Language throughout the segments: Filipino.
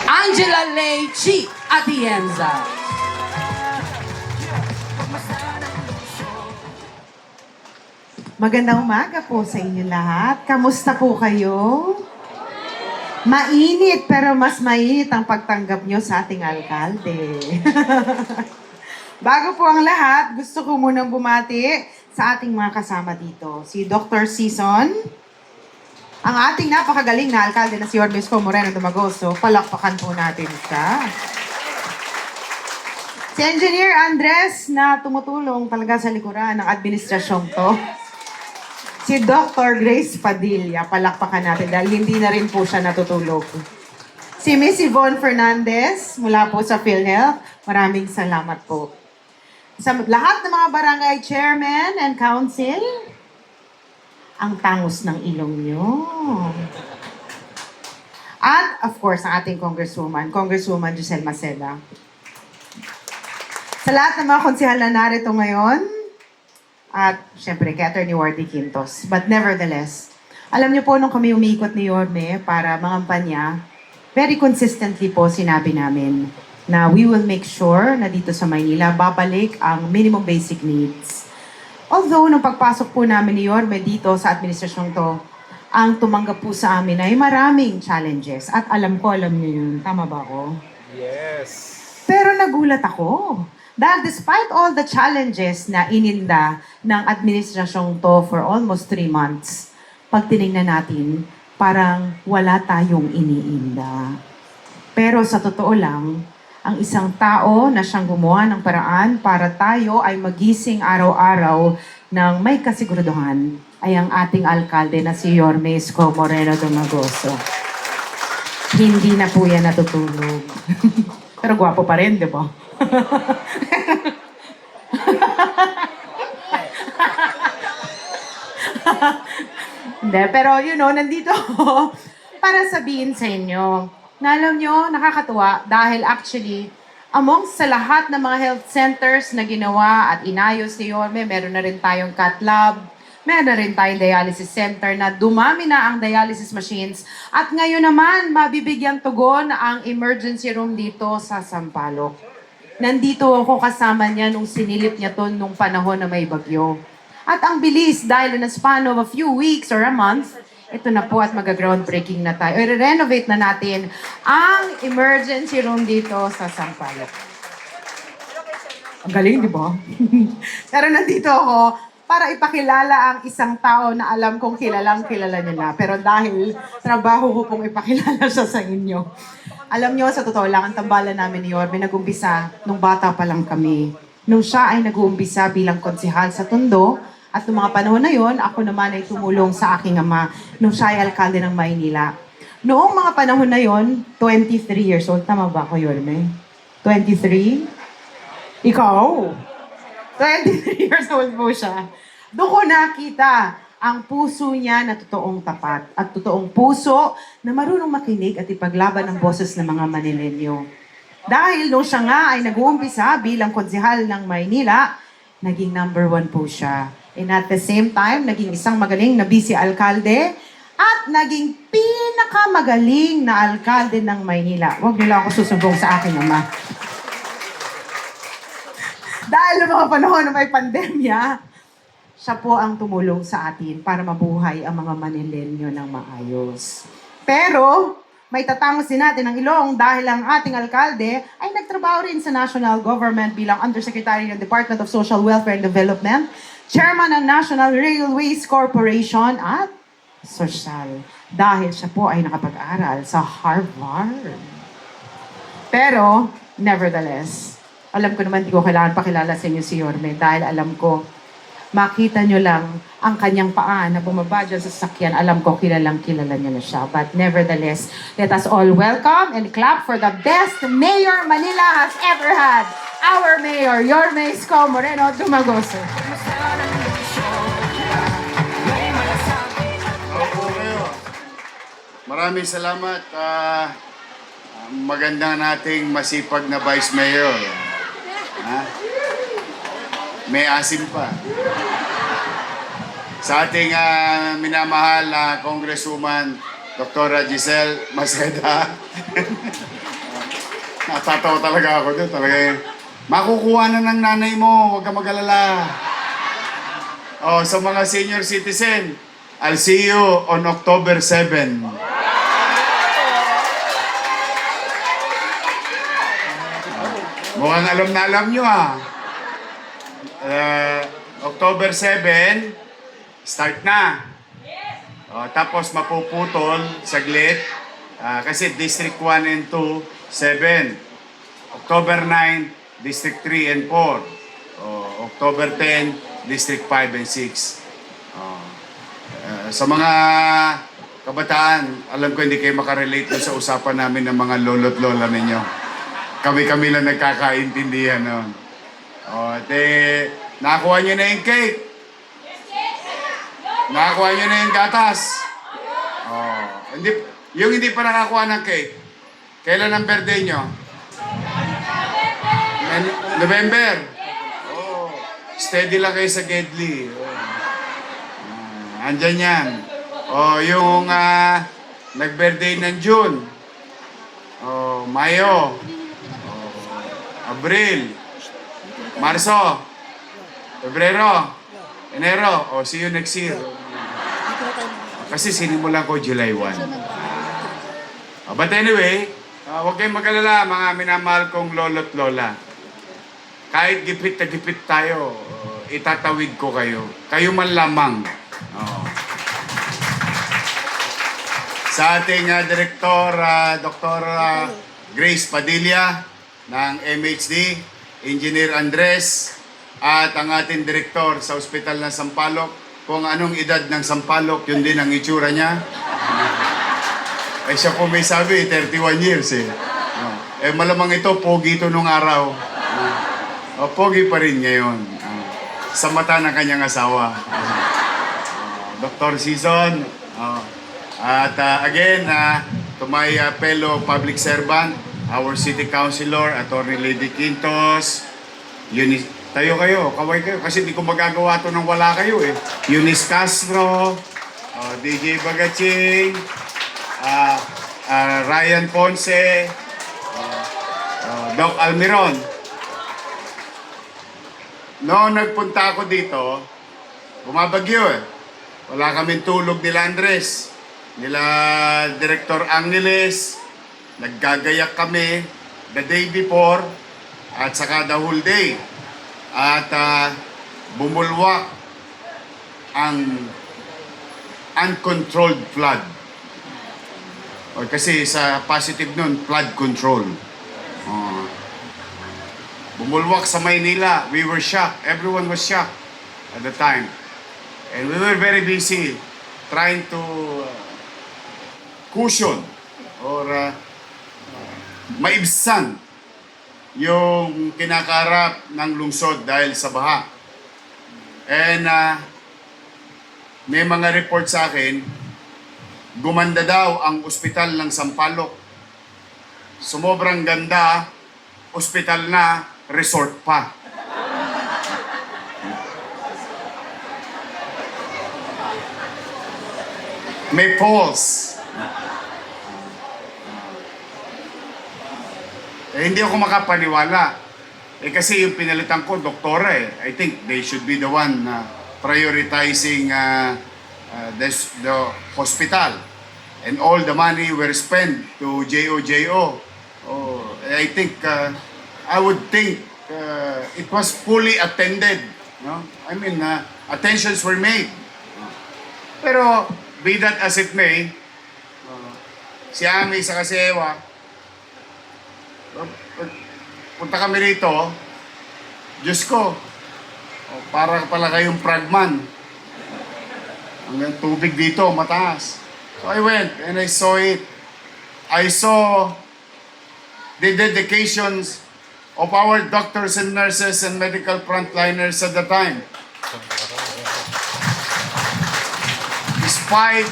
Angela Lei Chi Atienza. Magandang umaga po sa inyo lahat. Kamusta po kayo? Mainit pero mas mainit ang pagtanggap nyo sa ating alkalde. Bago po ang lahat, gusto ko munang bumati sa ating mga kasama dito. Si Dr. Season, ang ating napakagaling na alkalde na si Yorme Isko Moreno Dumagoso. Palakpakan po natin siya. Si Engineer Andres na tumutulong talaga sa likuran ng administrasyong to. Si Dr. Grace Padilla, palakpakan natin dahil hindi na rin po siya natutulog. Si Miss Yvonne Fernandez, mula po sa PhilHealth, maraming salamat po. Sa lahat ng mga barangay chairman and council, ang tangos ng ilong nyo. At of course, ang ating Congresswoman Giselle Maceda. Sa lahat ng mga konsehal na narito ngayon, at syempre kay Atty. Wardy Quintos. But nevertheless, alam niyo po nung kami umiikot ni Yorme para mangampanya, very consistently po sinabi namin na we will make sure na dito sa Maynila babalik ang minimum basic needs. Although nung pagpasok po namin ni Yorme dito sa administrasyong to, ang tumanggap po sa amin ay maraming challenges. At alam niyo yun. Tama ba ako? Yes. Pero nagulat ako. Dahil despite all the challenges na ininda ng administrasyong to for almost 3 months, pag tinignan natin, parang wala tayong iniinda. Pero sa totoo lang, ang isang tao na siyang gumawa ng paraan para tayo ay magising araw-araw ng may kasiguraduhan ay ang ating alkalde na si Yorme Isko Moreno Dumagoso. Hindi na po yan natutulog. Pero gwapo pa rin, di ba? Hindi, pero nandito ako para sabihin sa inyo na alam nyo, nakakatuwa dahil actually, amongst sa lahat ng mga health centers na ginawa at inayos ni Yorme, meron na rin tayong cath lab, meron na rin tayong dialysis center na dumami na ang dialysis machines at ngayon naman, mabibigyan tugon ang emergency room dito sa Sampaloc. Nandito ako kasama niya nung sinilip niya to nung panahon na may bagyo. At ang bilis dahil in a span of a few weeks or a month, ito na po at mag-groundbreaking na tayo. I-renovate na natin ang emergency room dito sa Sampaloc. Ang galing, di ba? Pero nandito ako para ipakilala ang isang tao na alam kong kilala nila. Pero dahil trabaho ko pong ipakilala siya sa inyo. Alam nyo, sa totoo lang, ang tambalan namin ni Yorme nag-umpisa nung bata pa lang kami. Nung siya ay nag-uumpisa bilang konsehal sa Tondo, at nung mga panahon na yon, ako naman ay tumulong sa aking ama nung siya ay alkalde ng Maynila. Noong mga panahon na yon, 23 years old. Tama ba ako, Yorme? 23? Ikaw? 23 years old po siya. Doon ko nakita ang puso niya na totoong tapat at totoong puso na marunong makinig at ipaglaban ang boses ng mga Manilenyo. Dahil nung siya nga ay nag-uumpisa bilang konsehal ng Maynila, naging number 1 po siya. And at the same time, naging isang magaling na vice alkalde at naging pinakamagaling na alkalde ng Maynila. Huwag niyo lang ako susumbong sa aking ama. Dahil ng mga panahon na may pandemya, siya po ang tumulong sa atin para mabuhay ang mga Manilenyo ng maayos. Pero, may tatangos din natin ang ilong dahil ang ating alkalde ay nagtrabaho rin sa national government bilang Undersecretary ng Department of Social Welfare and Development, Chairman ng National Railways Corporation at Sosyal. Dahil siya po ay nakapag-aral sa Harvard. Pero, nevertheless, alam ko naman di ko kailangan pakilala sa inyo si Yorme dahil alam ko makita nyo lang ang kanyang paa na bumaba dyan sa sasakyan. Alam ko, kilala niya na siya. But nevertheless, let us all welcome and clap for the best mayor Manila has ever had. Our mayor, Yorme Isko Moreno Dumagoso. Opo, Mayor. Maraming salamat. Maganda nating masipag na Vice Mayor. Ha? May asim pa. Sa ating minamahal na Congresswoman Dr. Giselle Maceda. Natatawa talaga ako doon. Talaga makukuha na ng nanay mo. Huwag ka mag-alala. Oh, sa mga senior citizen, I'll see you on October 7. Mukhang alam na alam nyo October 7, start na. Tapos mapuputol saglit. Kasi District 1 and 2, 7. October 9, District 3 and 4. October 10, District 5 and 6. Sa mga kabataan, alam ko hindi kayo makarelate sa usapan namin ng mga lolo't lola ninyo. Kami-kami lang nagkakaintindihan nun. Nakakuha nyo na yung cake. Nakakuha nyo na yung gatas. Yung hindi pa nakakuha ng cake, kailan ang birthday nyo? November. Steady lang kayo sa Gedli. Andyan yan. Yung nag-birthday ng June. Mayo. Abril. Marso. Pebrero. Enero. See you next year. Kasi sinimulan ko July 1. But anyway, huwag kayong mag-alala, mga minamahal kong lolo't lola. Kahit gipit na gipit tayo, itatawid ko kayo. Kayo man lamang. Sa ating Direktor, Dr. Grace Padilla ng MHD, Engineer Andres, at ang ating Direktor sa Ospital ng Sampaloc, kung anong edad ng Sampaloc, yun din ang itsura niya. Siya po may sabi, 31 years malamang ito, pogi ito nung araw. Pogi pa rin ngayon. Sa mata ng kanyang asawa. Dr. Season. At again, to my fellow public servant, our City Councilor, Attorney Lady Quintos, tayo kayo, kaway kayo, kasi di ko magagawa to nang wala kayo Eunice Castro, DJ Bagaching, Ryan Ponce, Doc Almiron. Noong nagpunta ako dito, bumabagyo Wala kaming tulog nila Andres, nila Director Angeles, naggagayak kami the day before at saka the whole day. At bumulwak ang uncontrolled flood. Kasi sa positive nun, flood control. Bumulwak sa Maynila. We were shocked. Everyone was shocked at the time. And we were very busy trying to cushion or maibsan yung kinakarap ng lungsod dahil sa baha. And may mga report sa akin, gumanda daw ang ospital ng Sampaloc. Sumobrang ganda, ospital na, resort pa. May falls. Hindi ako makapaniwala. Kasi yung pinalitan ko, doktora I think they should be the one prioritizing the hospital. And all the money were spent to JOJO. I think, I would think it was fully attended. No? I mean, attentions were made. Pero, be that as it may, si Ami sa Kasewa, punta kami rito, Diyos ko, para pala kayong pragman. Ang tubig dito, mataas. So I went and I saw it. I saw the dedications of our doctors and nurses and medical frontliners at the time. Despite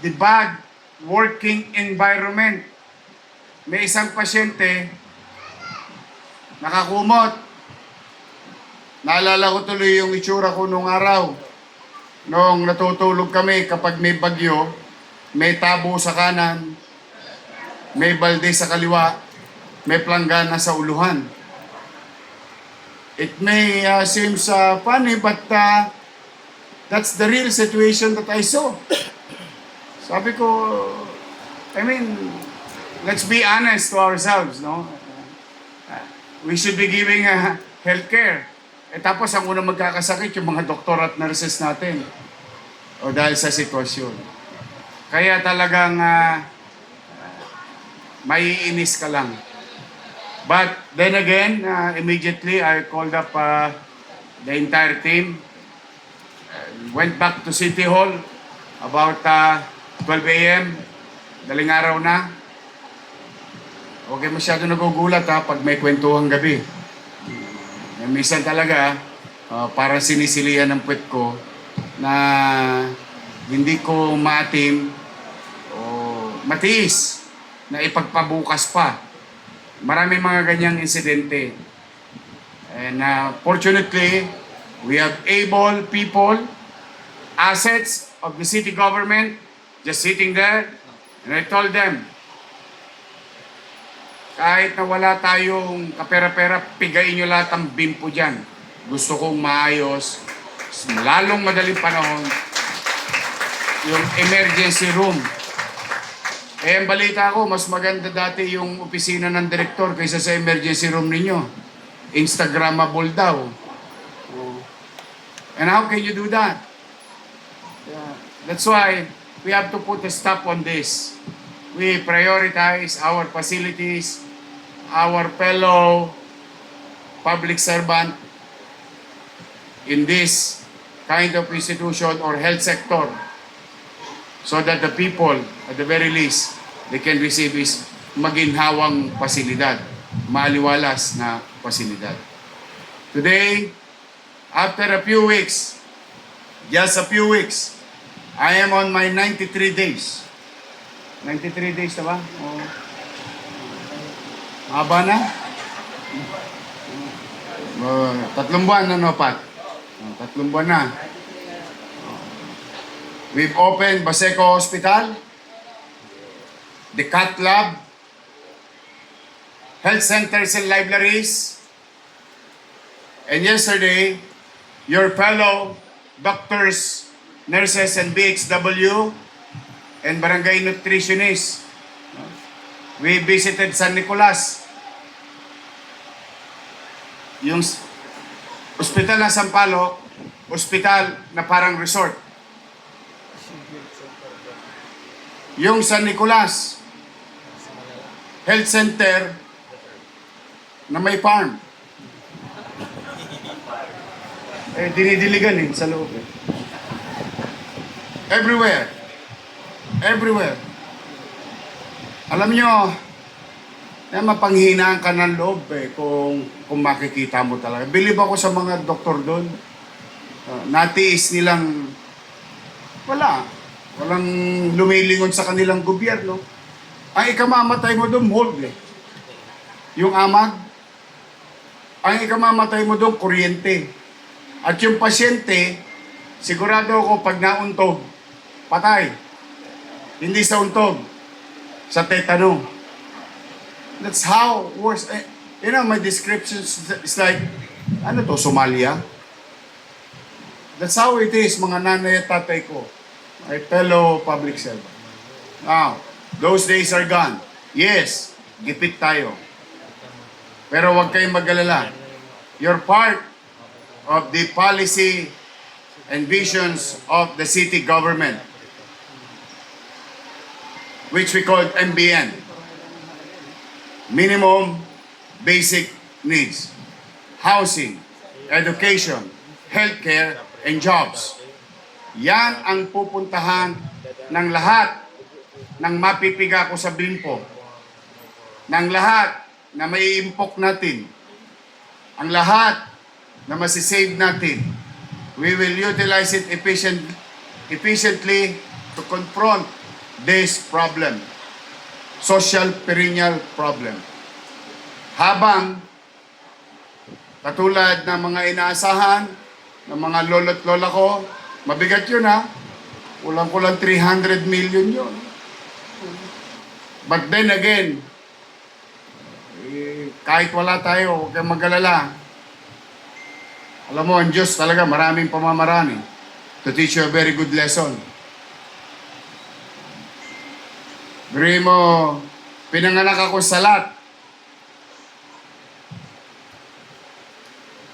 the bad working environment, may isang pasyente nakakumot. Naalala ko tuloy yung itsura ko nung araw. Noong natutulog kami kapag may bagyo, may tabo sa kanan, may balde sa kaliwa, may planggana sa uluhan. It may seems funny, but that's the real situation that I saw. Sabi ko, I mean, let's be honest to ourselves, no? We should be giving healthcare. Tapos ang unang magkakasakit yung mga doktor at nurses natin. O dahil sa sitwasyon. Kaya talagang maiinis ka lang. But then again, immediately I called up the entire team. Went back to City Hall about 12 a.m. Daling araw na. Huwag kayo masyado nagugulat pag may kwentuhang gabi. Minsan talaga, parang sinisilian ng puwet ko na hindi ko maatim o matiis na ipagpabukas pa. Maraming mga ganyang insidente. And fortunately, we have able people, assets of the city government, just sitting there. And I told them, kahit na wala tayong kapera-pera, pigain nyo lahat ang bimpo dyan. Gusto kong maayos, lalong madaling panahon, yung emergency room. Ang balita ko, mas maganda dati yung opisina ng direktor kaysa sa emergency room ninyo. Instagrammable daw. And how can you do that? That's why we have to put a stop on this. We prioritize our facilities, our fellow public servant in this kind of institution or health sector so that the people, at the very least, they can receive is maginhawang pasilidad, maaliwalas na pasilidad. Today, after a few weeks, just a few weeks, I am on my 93 days. 93 days na ba? Oh. Haba na? 3 buwan na, no, Pat? 3 buwan na. We've opened Baseco Hospital, the Cat Lab, health centers and libraries, and yesterday, your fellow doctors, nurses, and BHW, and barangay nutritionists, we visited San Nicolas, yung ospital na Sampaloc, ospital na parang resort. Yung San Nicolas Health Center na may farm. Dinidiligan sa loob. Everywhere. Everywhere. Alam nyo, na mapanghinaan ka ng loob kung makikita mo talaga. Believe ako sa mga doktor doon. Natiis nilang walang lumilingon sa kanilang gobyerno. Ang ikamamatay mo doon, mold Yung amag, ang ikamamatay mo doon, kuryente. At yung pasyente, sigurado ako pag nauntog, patay. Hindi sa untog, sa tetano. That's how worse. You know, my description is like, ano to, Somalia? That's how it is, mga nanay at tatay ko. My fellow public servant. Now, those days are gone. Yes, gipit tayo. Pero huwag kayong mag-alala. You're part of the policy and visions of the city government, which we call MBN. Minimum Basic Needs. Housing, education, healthcare, and jobs. Yan ang pupuntahan ng lahat ng mapipiga ko sa bimpo. Ng lahat na may impok natin. Ang lahat na masisave natin. We will utilize it efficiently to confront this problem. Social perennial problem. Habang katulad ng mga inaasahan ng mga lolo't lola ko, Mabigat yun ha. Kulang-kulang 300 million yun. But then again, kahit wala tayo, huwag kayong mag-alala. Alam mo, ang Diyos talaga, maraming pamamaraan to teach you a very good lesson. Biri mo, pinanganak ako sa Salat.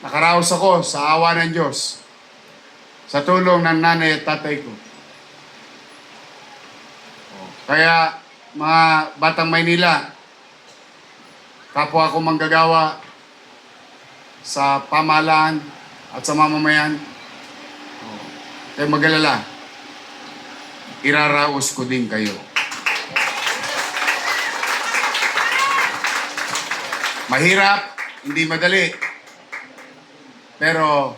Nakaraos ako sa awa ng Diyos. Sa tulong ng nanay at tatay ko. Kaya, mga batang Maynila, kapwa ako manggagawa sa pamahalaan at sa mamamayan, kayo mag-alala, iraraos ko din kayo. Mahirap, hindi madali. Pero,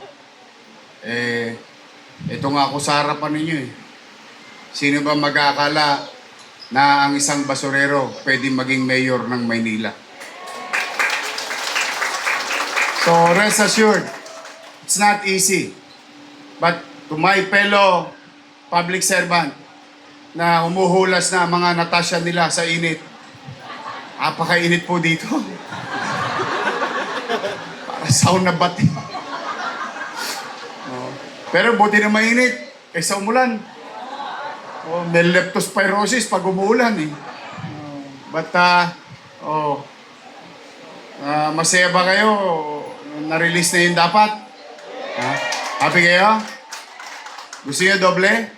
ito nga ako sa harapan ninyo eh. Sino ba mag-aakala na ang isang basurero pwede maging mayor ng Maynila? So, rest assured, it's not easy. But to my fellow public servant na humuhulas na mga natasya nila sa init, apakainit po dito. Para sauna bati. Pero buti na mainit kaysa umulan. May leptospirosis pag umuulan eh. But, masaya ba kayo? Na-release na yung dapat? Happy kayo? Gusto niyo doble?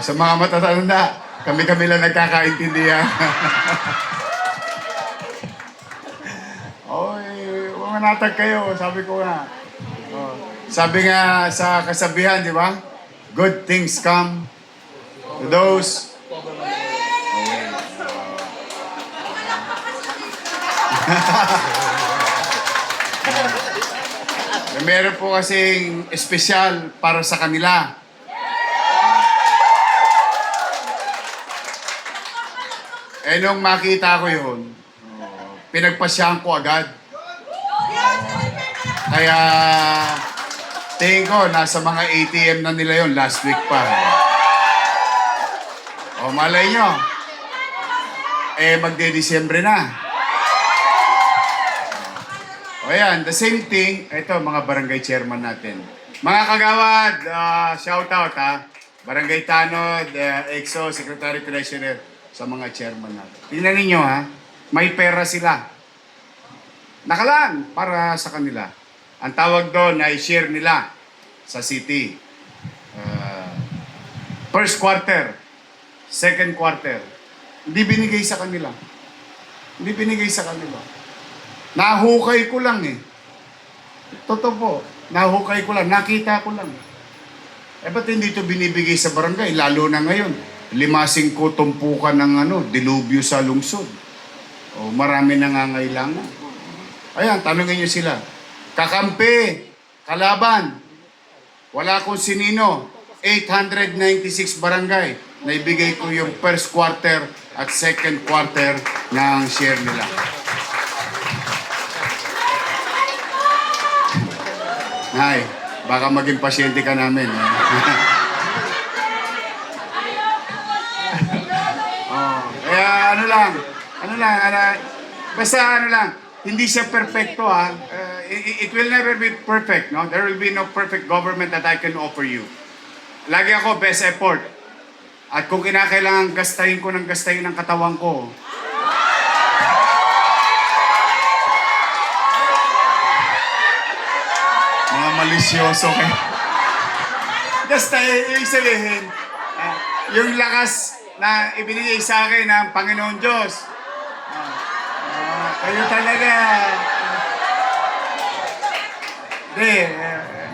Sa mga matatanda, kami-kami lang nagkakaintindihan. Mga natag kayo, sabi ko nga. Sabi nga sa kasabihan, di ba? Good things come to those. Meron po kasing espesyal para sa kanila. Nung makita ko yun, pinagpasyahan ko agad. Kaya, tingin ko, nasa mga ATM na nila yon last week pa. Malay nyo. Magde-Disyembre na. Ayan, the same thing, ito, mga barangay chairman natin. Mga kagawad, shout out ha. Barangay Tanod, EXO, Secretary Treasurer, sa mga chairman natin. Tingnan ninyo ha, may pera sila. Nakalaan para sa kanila. Ang tawag doon ay share nila sa city. First quarter, second quarter. Hindi binigay sa kanila. Hindi binigay sa kanila. Nahukay ko lang eh. Totoo po. Nahukay ko lang. Nakita ko lang. Ba't hindi ito binibigay sa barangay? Lalo na ngayon. 5 tumpukan ng dilubyo sa lungsod. Marami nangangailangan. Ayan, tanungin nyo sila. Kakampi, kalaban, wala kung sinino, 896 barangay na ibigay ko yung first quarter at second quarter ng share nila. Ay, baka maging pasyente ka namin. Kaya basta hindi siya perfecto ha. It will never be perfect, no? There will be no perfect government that I can offer you. Lagi ako best effort. At kung kinakailangan gastahin ko ng katawan ko, mga malisyoso kayo. Basta ibig sabihin, yung lakas na ibinigay sa akin ng Panginoon Diyos. Kayo talaga.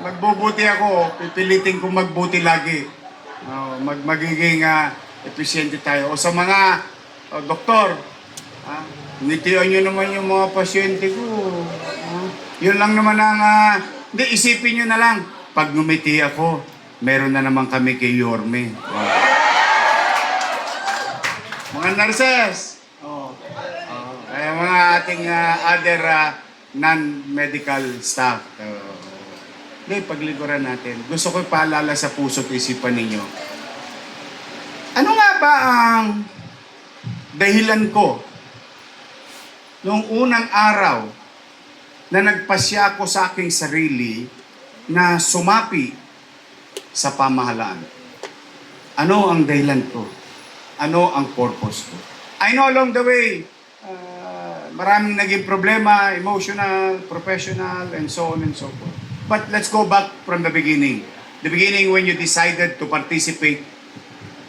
Magbubuti ako. Pipilitin kong magbuti lagi. Magiging efficiente tayo. O sa mga doktor, ngitian nyo naman yung mga pasyente ko. Yun lang naman ang... Hindi, isipin nyo na lang. Pag ngumiti ako, meron na naman kami kay Yorme. Mga nurses, mga ating other non-medical staff. Hindi, paglikuran natin. Gusto ko paalala sa puso't isipan ninyo. Ano nga ba ang dahilan ko noong unang araw na nagpasya ako sa aking sarili na sumapi sa pamahalaan? Ano ang dahilan ko? Ano ang purpose ko? I know along the way, maraming naging problema, emotional, professional, and so on and so forth. But let's go back from the beginning. The beginning when you decided to participate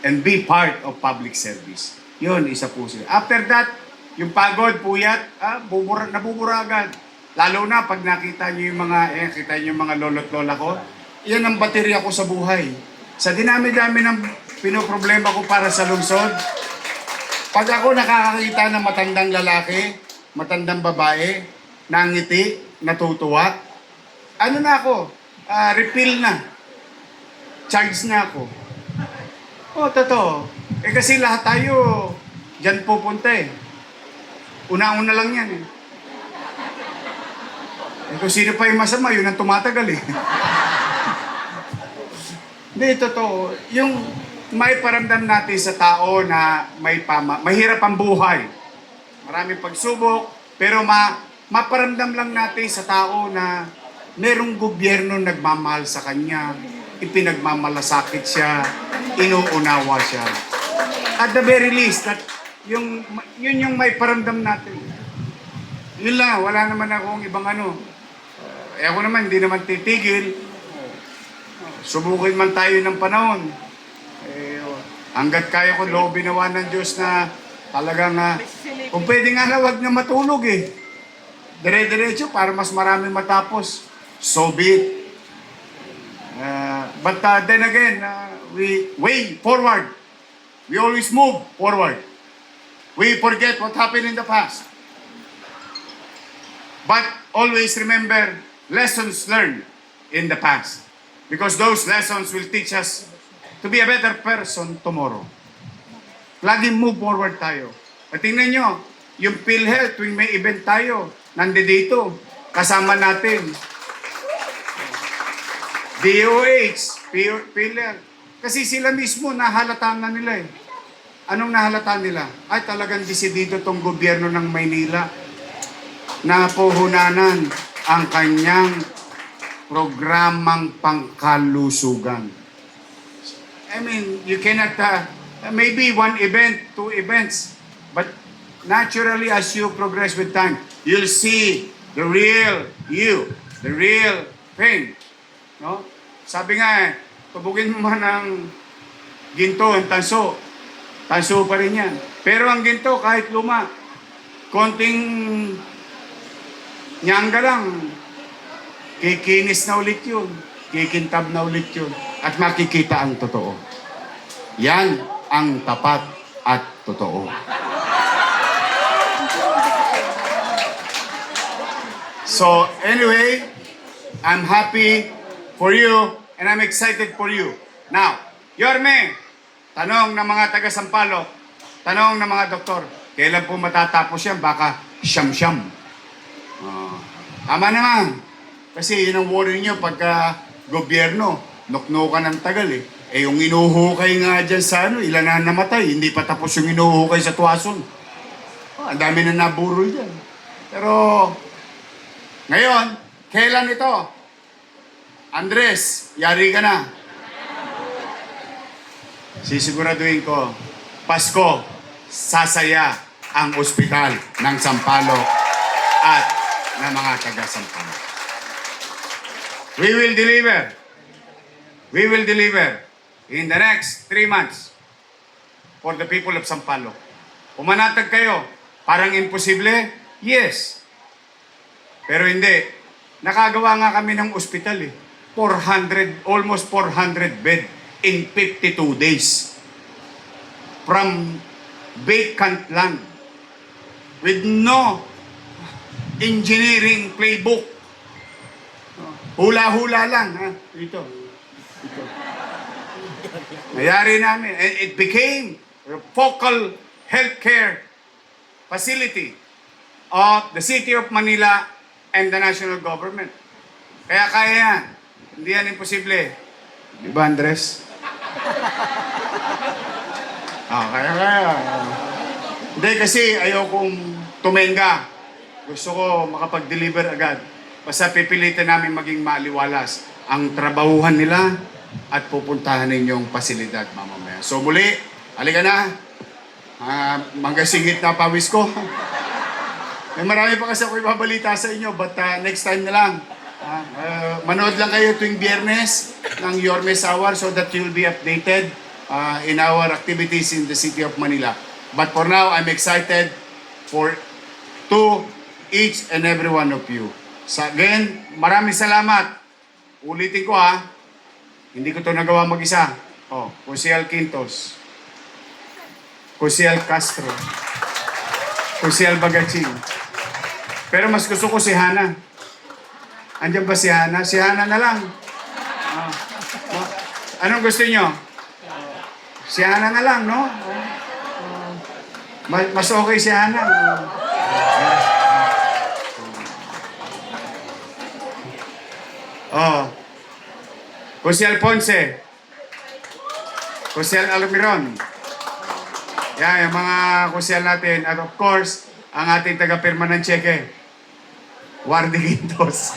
and be part of public service. Yun, isa po sila. After that, yung pagod, puyat, nabubura agad. Lalo na pag nakita niyo yung kita niyo yung mga lolo't lola ko, yan ang baterya ko sa buhay. Sa dinami-dami ng pinoproblema ko para sa lungsod, pag ako nakakakita ng matandang lalaki, matandang babae, nangiti, natutuwa, ano na ako? Refill na. Charge na ako. Oh, totoo. Kasi lahat tayo dyan pupunta eh. Una-una lang yan eh. Kung sino pa yung masama, yun ang tumatagal eh. Hindi, totoo. Yung may paramdam natin sa tao na mahirap ang buhay. Maraming pagsubok, pero maparamdam lang natin sa tao na merong gobyerno nagmamahal sa kanya, ipinagmamalasakit siya, inuunawa siya. At the very least, yun yung may paramdam natin. Yun lang, wala naman akong ibang ano. Ako naman, hindi naman titigil. Subukin man tayo ng panahon. Hanggat kaya ko loobin nawa ng Diyos na talagang, kung pwede nga na, wag na matulog eh. Dire-diretso para mas marami matapos. So be it. But then again, we way forward. We always move forward. We forget what happened in the past. But always remember lessons learned in the past. Because those lessons will teach us to be a better person tomorrow. Laging move forward tayo. At tingnan nyo, yung PhilHealth, tuwing may event tayo, nandito, kasama natin. DOH, PhilHealth. Kasi sila mismo, nahalataan na nila eh. Anong nahalata nila? Ay, talagang desidido tong gobyerno ng Maynila na puhunanan ang kanyang programang pangkalusugan. I mean, you cannot, maybe one event, two events, but naturally as you progress with time, you'll see the real you, the real thing. No? Sabi nga tubugin mo man ng ginto, ang tanso, tanso pa rin yan. Pero ang ginto, kahit luma, konting nyangga lang, kikinis na ulit yun, kikintab na ulit yun, at makikita ang totoo. Yan ang tapat at totoo. So, anyway, I'm happy for you and I'm excited for you. Now, Yorme, tanong ng mga taga-Sampaloc, tanong ng mga doktor, kailan po matatapos yan? Baka siyam-siyam. Tama naman. Kasi yun ang worry nyo pagka gobyerno, nuknukan ng tagal eh. Eh yung inuhukay nga dyan sa ilan na namatay, hindi pa tapos yung inuhukay sa Tuason. Ang dami na naburol dyan. Pero, ngayon, kailan ito? Andres, yari ka na. Sisiguraduhin ko, Pasko, sasaya ang ospital ng Sampaloc at ng mga taga-Sampaloc. We will deliver. We will deliver in the next 3 months for the people of Sampaloc. Pumanatag kayo, parang imposible? Yes. Pero hindi. Nakagawa nga kami ng ospital eh. Almost 400 bed in 52 days. From vacant land. With no engineering playbook. Hula-hula lang. Ha? Ito. Mayari namin. And it became a focal healthcare facility of the City of Manila and the national government. Kaya kaya yan. Hindi yan imposible. Di ba, Andres? Kaya. Hindi kasi ayokong tumenga. Gusto ko makapag-deliver agad. Basta pipilitin namin maging maliwalas ang trabahuhan nila at pupuntahan ninyong pasilidad mamamaya. So muli, halika na. Manggasingit na pawis ko. May marami pa kasi ako ibabalita sa inyo, but next time na lang. Manood lang kayo tuwing Biyernes ng Yormes Hour so that you'll be updated in our activities in the City of Manila. But for now, I'm excited to each and every one of you. So again, maraming salamat. Ulitin ko hindi ko to nagawa mag-isa. Kusial Quintos, Kusial Castro, Kusial Bagaching. Pero mas gusto ko si Hana. Andiyan ba si Hana? Si Hana na lang. Anong gusto nyo? Si Hana na lang, no? Mas okay si Hana. Kusial Ponce. Kusial Alumiron. Yan, yung mga kusial natin. At of course, ang ating taga-pirma ng cheque. Wardy Quintos.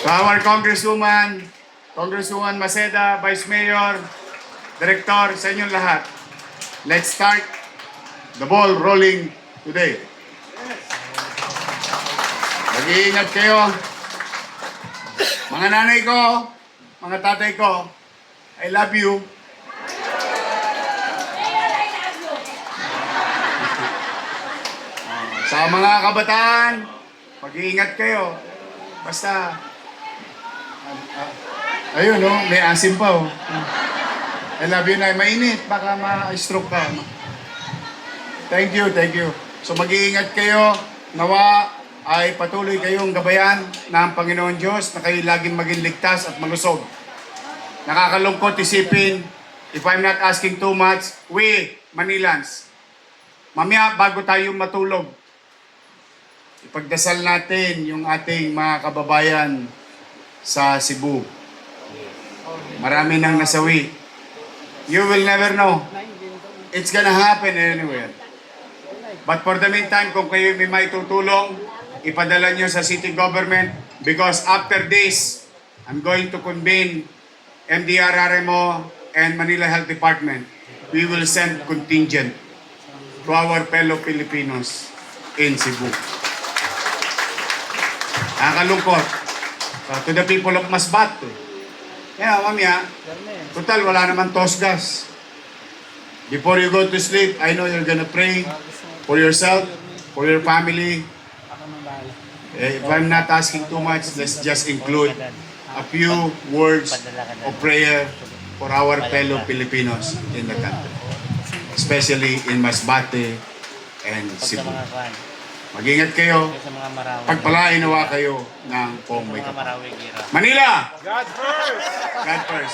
To our Congresswoman Maceda, Vice Mayor, Director, sa inyong lahat. Let's start the ball rolling today. Mag-iingat kayo. Mga nanay ko, mga tatay ko, I love you. Sa mga kabataan, mag-iingat kayo. Basta, ayun may asim pa I love you na, mainit, baka ma-stroke ka. Thank you. So mag-iingat kayo, nawa ay patuloy kayong gabayan ng Panginoon Diyos na kayo laging maging ligtas at malusog. Nakakalungkot isipin, if I'm not asking too much, we, Manilans, mamaya bago tayo matulog, ipagdasal natin yung ating mga kababayan sa Cebu. Marami nang nasawi. You will never know. It's gonna happen anywhere. But for the meantime, kung kayo may maitutulong, ipadala nyo sa city government because after this, I'm going to convene MDRRMO and Manila Health Department. We will send contingent to our fellow Filipinos in Cebu. Nakakalungkot. To the people of Masbate. Mamaya, total, wala naman tosgas. Before you go to sleep, I know you're gonna pray for yourself, for your family. If I'm not asking too much, let's just include a few words of prayer for our fellow Filipinos in the country. Especially in Masbate and Cebu. Mag-ingat kayo. Pagpalain nawa kayo ng Pong May Kapal. Manila! God first! Thank you.